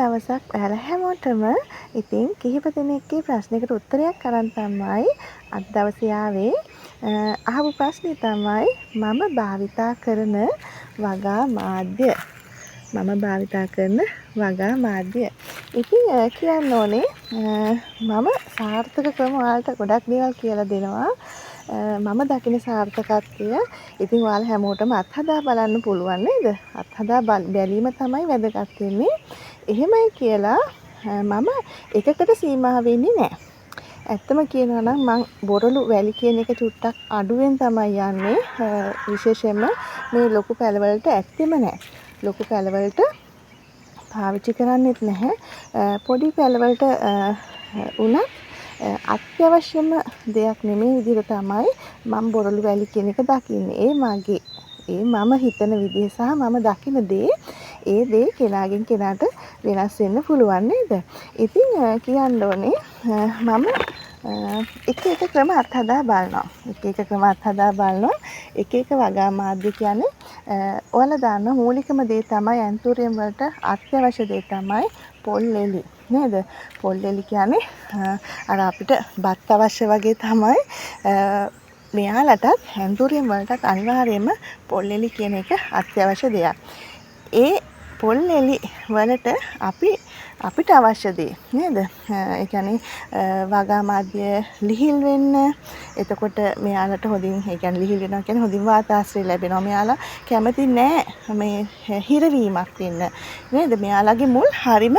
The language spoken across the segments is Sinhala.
දවසක් ඔයාලා හැමෝටම ඉතින් කිහිප දෙනෙක්ගේ ප්‍රශ්නයකට උත්තරයක් අරන් තමයි අද දවසේ ආවේ. අහපු ප්‍රශ්නේ තමයි මම භාවිතා කරන වගා මාධ්‍ය. මම භාවිතා කරන වගා මාධ්‍ය. ඉතින් කියන්න ඕනේ මම සාර්ථක ක්‍රම ඔයාලට ගොඩක් දේවල් කියලා දෙනවා. මම දකින සාර්ථකත්වය ඉතින් ඔයාලා හැමෝටම අත්හදා බලන්න පුළුවන් නේද? අත්හදා බැලීම තමයි වැදගත් වෙන්නේ. එහෙමයි කියලා මම එකකට සීමා වෙන්නේ නැහැ. ඇත්තම කියනවා නම් මං බොරළු වැලි කියන එක චුට්ටක් අඩුවෙන් තමයි යන්නේ. විශේෂයෙන්ම මේ ලොකු පැලවලට ඇත්තෙම නැහැ. ලොකු පැලවලට පාවිච්චි කරන්නෙත් නැහැ. පොඩි පැලවලට උනත් අත්‍යවශ්‍යම දෙයක් නෙමෙයි විදිහට තමයි මම බොරළු වැලි කියන එක දකින්නේ. ඒ මම හිතන විදිහ සහ මම දකින දේ ඒ දේ කෙනාගෙන් කෙනාට වෙනස් වෙන්න පුළුවන් නේද? ඉතින් කියන්න ඕනේ මම එක එක ක්‍රම අත්හදා බලනවා. එක එක වගා මාධ්‍ය කියන්නේ ඔයාලා දන්න මූලිකම දේ තමයි ඇන්තූරියම් වලට අත්‍යවශ්‍ය දේ තමයි පොල් එලි නේද? පොල් එලි කියන්නේ අර අපිට බත් අවශ්‍ය වගේ තමයි මෙයාලටත් ඇන්තූරියම් වලටත් අනිවාර්යයෙන්ම පොල් එලි කියන එක අත්‍යවශ්‍ය දෙයක්. ඒ පොල් එලි වලට අපිට අවශ්‍ය දේ නේද? ඒ කියන්නේ වගා මාධ්‍ය ලිහිල් වෙන්න. එතකොට මෙයාලට හොඳින් ඒ කියන්නේ ලිහිල් වෙනවා කියන්නේ හොඳින් වාතාශ්‍රය ලැබෙනවා. මෙයාලා කැමති නෑ මේ හිරවීමක් වෙන්න. නේද? මෙයාලගේ මුල් හරිම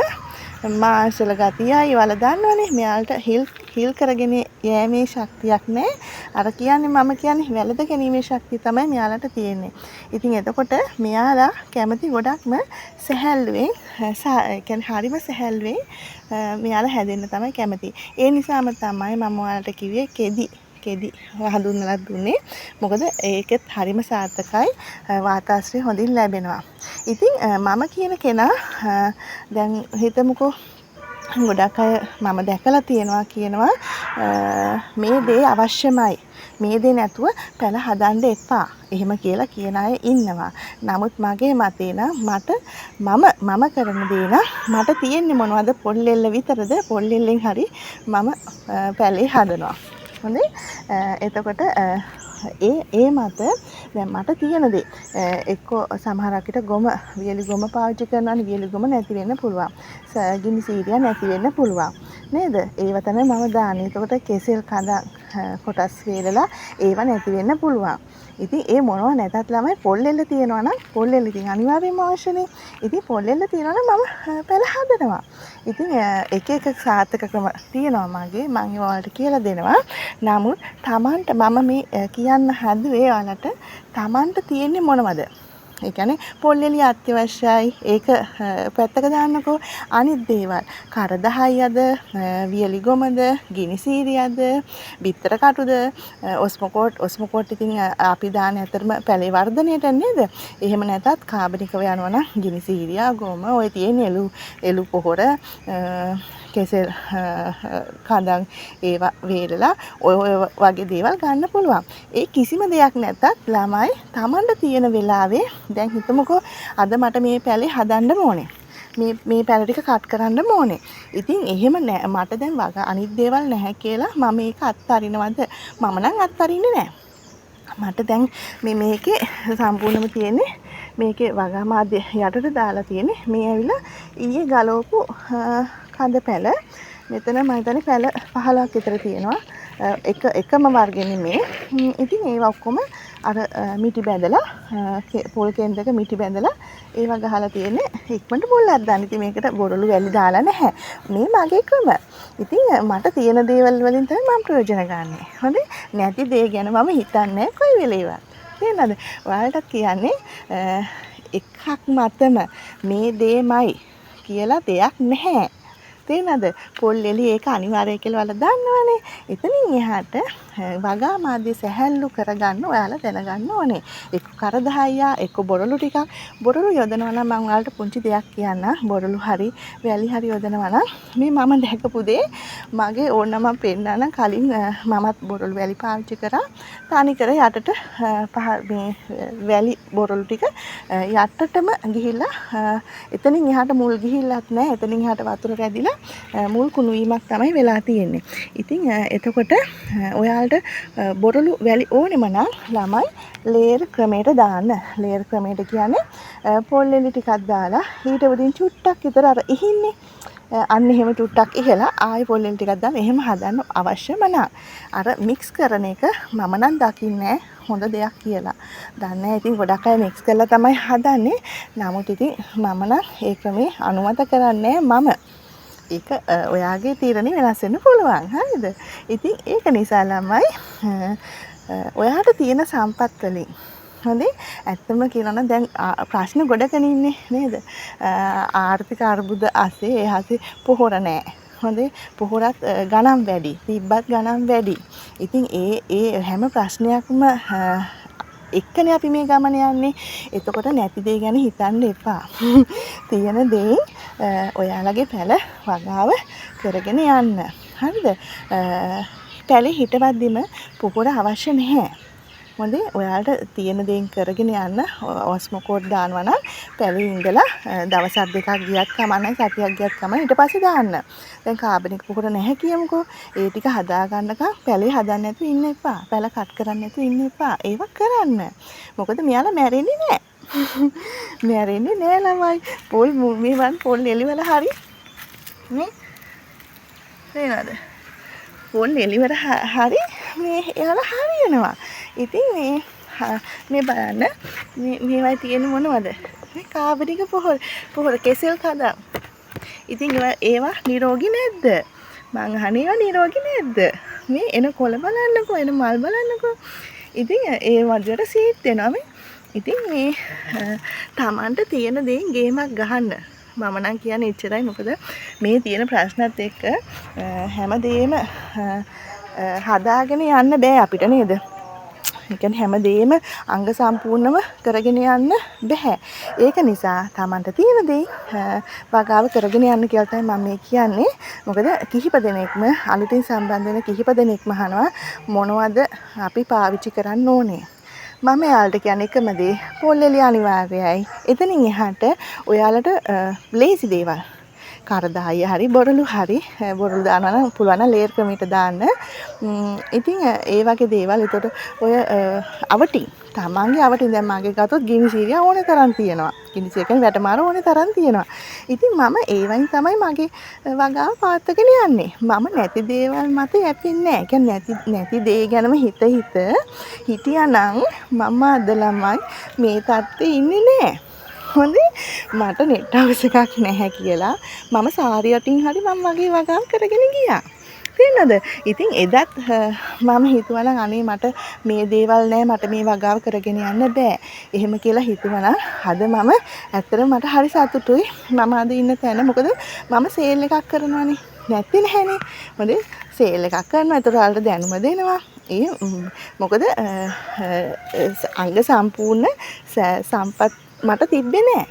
මාංශල ගතියයි වල දන්නවනේ. මෙයාලට හිල් කරගෙන යෑමේ ශක්තියක් නැහැ. අර කියන්නේ මම කියන්නේ වැළඳ ගැනීමේ ශක්තිය තමයි මෙයාලට තියෙන්නේ. ඉතින් එතකොට මෙයාලා කැමති ගොඩක්ම සැහැල්ලුවෙන් කියන්නේ හරිම සැහැල්ලුවෙන් මෙයාලා හැදෙන්න තමයි කැමති. ඒ නිසාම තමයි මම ඔයාලට කිව්වේ කෙදි හඳුන්වලා දුන්නේ. මොකද ඒකෙත් හරිම සාර්ථකයි. වාතාශ්‍රය හොඳින් ලැබෙනවා. ඉතින් මම කියන කෙනා දැන් හිතමුකෝ ගොඩක් අය මම දැකලා කියනවා මේ දේ අවශ්‍යමයි. මේ දේ නැතුව පැල හදන්න එපා. එහෙම කියලා කියන අය ඉන්නවා. නමුත් මගේ මතේ නම් මම කරන දේ නම් මට තියෙන්නේ මොනවද? පොල් එල්ල විතරද? පොල් එල්ලෙන් හරි මම පැලේ හදනවා. හොඳේ. එතකොට ඒ මත දැන් මට තියෙන දේ එක්කෝ සමහරක් විට වියලි ගොම පාවිච්චි කරනවානේ. වියලි ගොම නැති වෙන්න පුළුවන්. ගිනි සීරියා නැති වෙන්න පුළුවන් නේද? ඒව තමයි මම දාන්නේ. එතකොට කෙසෙල් කඳක් කොටස් වේලලා ඒව නැති වෙන්න පුළුවන්. ඉතින් ඒ මොනවා නැතත් ළමයි පොල් එල්ල තියෙනවා නම් පොල් එල්ල ඉතින් අනිවාර්යයෙන්ම අවශ්‍යනේ. ඉතින් පොල් එල්ල තියෙනවා නම් මම පැල හදනවා. ඉතින් එක සාර්ථක ක්‍රම තියෙනවා මගේ. මම ඒවට කියලා දෙනවා. නමුත් Tamanට මම මේ කියන්න හැදුවේ ඔයාලට Tamanට තියෙන්නේ මොනවද? ඒ කියන්නේ පොල් එළිය අත්‍යවශ්‍යයි. ඒක පැත්තක දාන්නකෝ. අනිත් දේවල් කරදහයද, වියලි ගොමද, ගිනි සීරියද, බිත්තර කටුද, ඔස්මොකෝට් ඉතින් අපි දාන ඇතරම පැලේ වර්ධනයට නේද? එහෙම නැතත් කාබනිකව යනවා නම් ගිනි සීරියා, ගොම, ඔය තියෙන එළු පොහොර, කෙසෙල් කඳන් ඒවා වේලලා ඔය වගේ දේවල් ගන්න පුළුවන්. ඒ කිසිම දෙයක් නැතත් ළමයි Tamanට තියෙන වෙලාවේ දැන් හිතමුකෝ අද මට මේ පැලේ හදන්න ඕනේ. මේ පැල ටික කට් කරන්න ඕනේ. ඉතින් එහෙම මට දැන් අනිත් දේවල් නැහැ කියලා මම මේක අත්හරිනවද? මම නම් අත්හරින්නේ නැහැ. මට දැන් මේකේ සම්පූර්ණම තියෙන්නේ මේකේ වගා මාධ්‍ය යටට දාලා තියෙන්නේ මේ ඇවිල්ලා ඊයේ ගලවපු කඳ පැල. මෙතන මම හිතන්නේ පැල 15ක් විතර තියෙනවා. එකම වර්ගෙ නෙමේ. ඉතින් ඒවා ඔක්කොම අර මිටි බැඳලා පොල් කෙන්දක මිටි බැඳලා ඒවා ගහලා තියෙන්නේ ඉක්මනට මුල්ලක් දාන්න. ඉතින් මේකට බොරළු වැලි දාලා නැහැ. මේ මගේ ක්‍රම. ඉතින් මට තියෙන දේවල් වලින් තමයි මම ප්‍රයෝජන ගන්නෙ. හොඳේ. නැති දේ ගැන මම හිතන්නේ කොයි වෙලේවත්. තේරෙනවද? ඔයාලටත් කියන්නේ එකක් මතම මේ දේමයි කියලා දෙයක් නැහැ. තේනද? පොල් එලි ඒක අනිවාර්යයි කියලා ඔයාලා දන්නවනේ. එතනින් එහාට වගා මාධ්‍ය සැහැල්ලු කරගන්න ඔයාලා දැනගන්න ඕනේ. එක්ක කරදහයියා එක්ක බොරළු ටිකක් බොරළු යොදනවා නම් මම ඔයාලට පුංචි දෙයක් කියන්න. බොරළු හරි වැලි හරි යොදනවා නම් මේ මම දැකපු දේ මගේ ඕනම පෙන්නන කලින් මමත් බොරළු වැලි පාවිච්චි කරා. තනිකර යටට මේ වැලි බොරළු ටික යටටම ගිහිල්ලා එතනින් එහාට මුල් ගිහිල්ලත් නැහැ. එතනින් එහාට වතුර රැදිලා මුල් කුණු වීමක් තමයි වෙලා තියෙන්නේ. ඉතින් එතකොට ඔයාලට බොරළු වැලි ඕනෙම නම් ළමයි ලේයර් ක්‍රමයට දාන්න. ලේයර් ක්‍රමයට කියන්නේ පොල් එලි ටිකක් දාලා ඊට වඩා චුට්ටක් විතර අර ඉහින්නේ අන්න එහෙම චුට්ටක් ඉහලා ආයෙ පොල් එලි ටිකක් දාලා එහෙම හදන්න අවශ්‍යම නැහැ. අර මික්ස් කරන එක මම නම් දකින්නේ හොඳ දෙයක් කියලා. දන්නේ ඉතින් ගොඩක් අය මික්ස් කරලා තමයි හදන්නේ. නමුත් ඉතින් මම නම් ඒ ක්‍රමේ අනුමත කරන්නේ මම. ඒක ඔයාගේ තීරණේ වෙනස් වෙන්න පුළුවන්. හරිද? ඉතින් ඒක නිසා ළමයි ඔයාට තියෙන සම්පත් වලින් හොඳේ ඇත්තම කියනවා නම් දැන් ප්‍රශ්න ගොඩකනේ ඉන්නේ නේද? ආර්ථික අර්බුද ASCII ඒ ASCII පොහොර නැහැ. හොඳේ පොහොරත් ගණන් වැඩි. තිබ්බත් ගණන් වැඩි. ඉතින් ඒ හැම ප්‍රශ්නයක්ම එක්කනේ අපි මේ ගමන යන්නේ. එතකොට නැති දේ ගැන හිතන්න එපා. තියෙන දේ ඔයාලගේ පැල වගාව කරගෙන යන්න. හරිද? පැලේ හිටවද්දිම පොහොර අවශ්‍ය නැහැ. හොඳේ ඔයාලට තියෙන දේන් කරගෙන යන්න ඔස්මෝකෝඩ් දානවා නම් පැලේ ඉඳලා දවසක් දෙකක් ගියත් කමන්නේ සතියක් ගියත් කමන්නේ ඊට පස්සේ දාන්න. දැන් කාබනික පොහොර නැහැ කියමුකෝ. ඒ ටික හදා ගන්නකම් පැලේ හදන්න නැතුව ඉන්න එපා. පැල කට් කරන්න නැතුව ඉන්න එපා. ඒක කරන්න. මොකද මෙයාලා මැරෙන්නේ නැහැ. මැරෙන්නේ නැහැ ළමයි. පොල් මේ වන් පොල් එලිවල හරි නේ නේද? පොල් එලිවල හරි මේ එයාලා හරියනවා. ඉතින් මේ බලන්න මේවයි තියෙන්නේ මොනවද? මේ කාබනික පොහොර කෙසෙල් කඳක්. ඉතින් ඒවා නිරෝගී නැද්ද? මං අහන්නේ ඒවා නිරෝගී නැද්ද? මේ එන කොළ බලන්නකෝ, එන මල් බලන්නකෝ. ඉතින් ඒ වගේ සීට් දෙනවා මේ. ඉතින් මේ Tamanට තියෙන දේන් ගේමක් ගහන්න. මම නම් කියන්නේ එච්චරයි. මොකද මේ තියෙන ප්‍රශ්නත් එක්ක හැමදේම හදාගෙන යන්න බෑ අපිට නේද? ඒ කියන්නේ හැමදේම අංග සම්පූර්ණව කරගෙන යන්න බෑ. ඒක නිසා Tamanට තියෙන දේ වගාව කරගෙන යන්න කියලා තමයි මම මේ කියන්නේ. මොකද කිහිප දෙනෙක්ම අලුතින් සම්බන්ධ වෙන කිහිප දෙනෙක්ම අහනවා මොනවද අපි පාවිච්චි කරන්න ඕනේ. මම එයාලට කියන්නේ එකම දේ පොල් එලි අනිවාර්යයි. එතනින් එහාට ඔයාලට ලේසි දේවල් කරදාය හරි බොරළු හරි බොරළු දානවා නම් පුළුවන් නම් ලේයර් ක්‍රමයට දාන්න. ඉතින් ඒ වගේ දේවල් එතකොට ඔය අවටි තමන්ගේ අවටි දැන් මාගේ ගත්තොත් ගිනි සීරිය ඕනේ තරම් තියෙනවා. ගිනි සීරිය කියන්නේ වැටමාර ඕනේ තරම් තියෙනවා. ඉතින් මම ඒ වයින් තමයි මගේ වගාව පාත්තගෙන යන්නේ. මම නැති දේවල් මත යැපෙන්නේ නැහැ. කියන්නේ නැති දේ ගැනම හිත හිටියානම් මම අද ළමයි මේ තත්ත්වේ ඉන්නේ නැහැ. හොඳේ මට නෙට් හවුස් එකක් නැහැ කියලා මම සාරි යටින් හරි මම මගේ වගාව කරගෙන ගියා. තේරෙනවද? ඉතින් එදත් මම හිතුවා නම් අනේ මට මේ දේවල් නැහැ මට මේ වගාව කරගෙන යන්න බෑ. එහෙම කියලා හිතුවා නම් අද මම ඇත්තටම මට හරි සතුටුයි. මම අද ඉන්න තැන මොකද මම සේල් එකක් කරනවානේ. නැත්තේ නැහනේ. හොඳේ සේල් එකක් කරනවා. ඒතර ඔයාලට දැනුම දෙනවා. ඒ මොකද අංග සම්පූර්ණ සම්පත් මට තිබ්බේ නෑ.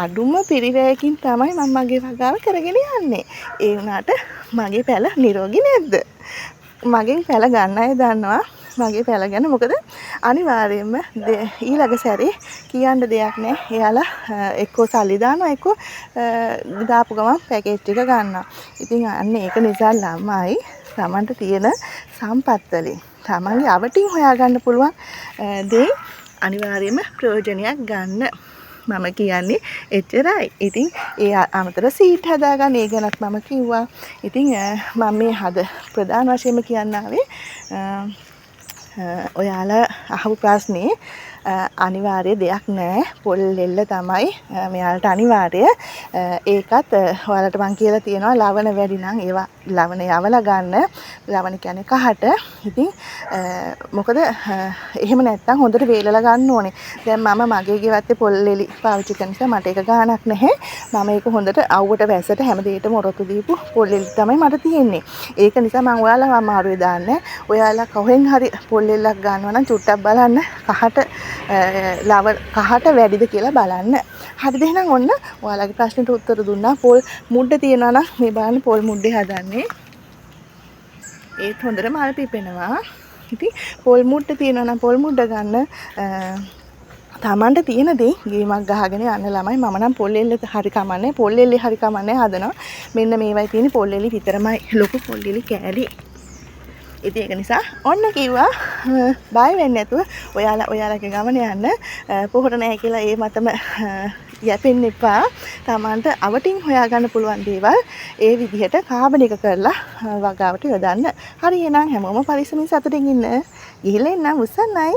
අඩුම පිරිවැයකින් තමයි මම මගේ වගාව කරගෙන යන්නේ. ඒ වුණාට මගේ පැල නිරෝගී නැද්ද? මගෙන් පැල ගන්න අය දන්නවා මගේ පැල ගැන. මොකද අනිවාර්යයෙන්ම ඊළඟ සැරේ කියන්න දෙයක් නෑ. එයාලා එක්කෝ සල්ලි දානවා එක්කෝ දාපු ගමන් පැකේජ් ටික ගන්නවා. ඉතින් අන්න ඒක නිසා ළමයි Tamanට තියෙන සම්පත් වලින් Tamanගේ අවටින් හොයාගන්න පුළුවන් දේ අනිවාර්යයෙන්ම ප්‍රයෝජනයක් ගන්න. මම කියන්නේ එච්චරයි. ඉතින් ඒ අමතර සීට් හදාගන්න ඒ ගැනත් මම කිව්වා. ඉතින් මම මේ ප්‍රධාන වශයෙන්ම කියන්න ආවේ ඔයාලා අහපු ප්‍රශ්නේ අනිවාර්ය දෙයක් නෑ. පොල් එල්ල තමයි මෙයාලට අනිවාර්ය. ඒකත් ඔයාලට මං කියලා තියෙනවා ලවණ වැඩි නම් ඒවා ලවණ යවලා ගන්න. ලවණ කියන්නේ කහට. ඉතින් මොකද එහෙම නැත්තම් හොඳට වේලලා ගන්න ඕනේ. දැන් මම මගේ ගෙවත්තේ පොල් එලි පාවිච්චි කරන නිසා මට ඒක ගාණක් නැහැ. මම ඒක හොඳට අවුවට වැසට හැමදේටම ඔරොත්තු දීපු පොල් එලි තමයි මට තියෙන්නේ. ඒක නිසා මම ඔයාලව අමාරුවේ දාන්නේ. ඔයාලා කොහෙන් හරි පොල් එල්ලක් ගන්නවා නම් චුට්ටක් බලන්න කහට වැඩිද කියලා බලන්න. හරිද එහෙනම් ඔන්න ඔයාලගේ ප්‍රශ්නෙට උත්තර දුන්නා. පොල් මුඩ තියනවා නම් මේ බලන්න පොල් මුඩේ හදන්නේ. ඒත් හොඳට මල් පිපෙනවා. ඉතින් පොල් මුඩ තියනවා නම් පොල් මුඩ ගන්න. තමන්ට තියෙන දේ ගේමක් ගහගෙන යන්න ළමයි. මම නම් පොල් එල්ල හරි කමන්නේ පොල් එල්ලේ හරි කමන්නේ හදනවා. මෙන්න මේවයි තියෙන පොල් එලි විතරමයි ලොකු පොල් එලි කෑලි. ඉතින් ඒක නිසා ඔන්න කිව්වා බය වෙන්නේ නැතුව ඔයාලගේ ගමන යන්න. පොහොර නැහැ කියලා ඒ මතම යැපෙන්න එපා. තමන්ට අවටින් හොයාගන්න පුළුවන් දේවල් ඒ විදිහට කාබනික කරලා වගාවට යොදන්න. හරි එහෙනම් හැමෝම පරිස්සමින් සතුටින් ඉන්න. ගිහිල්ලා එන්න උස්සන්නයි.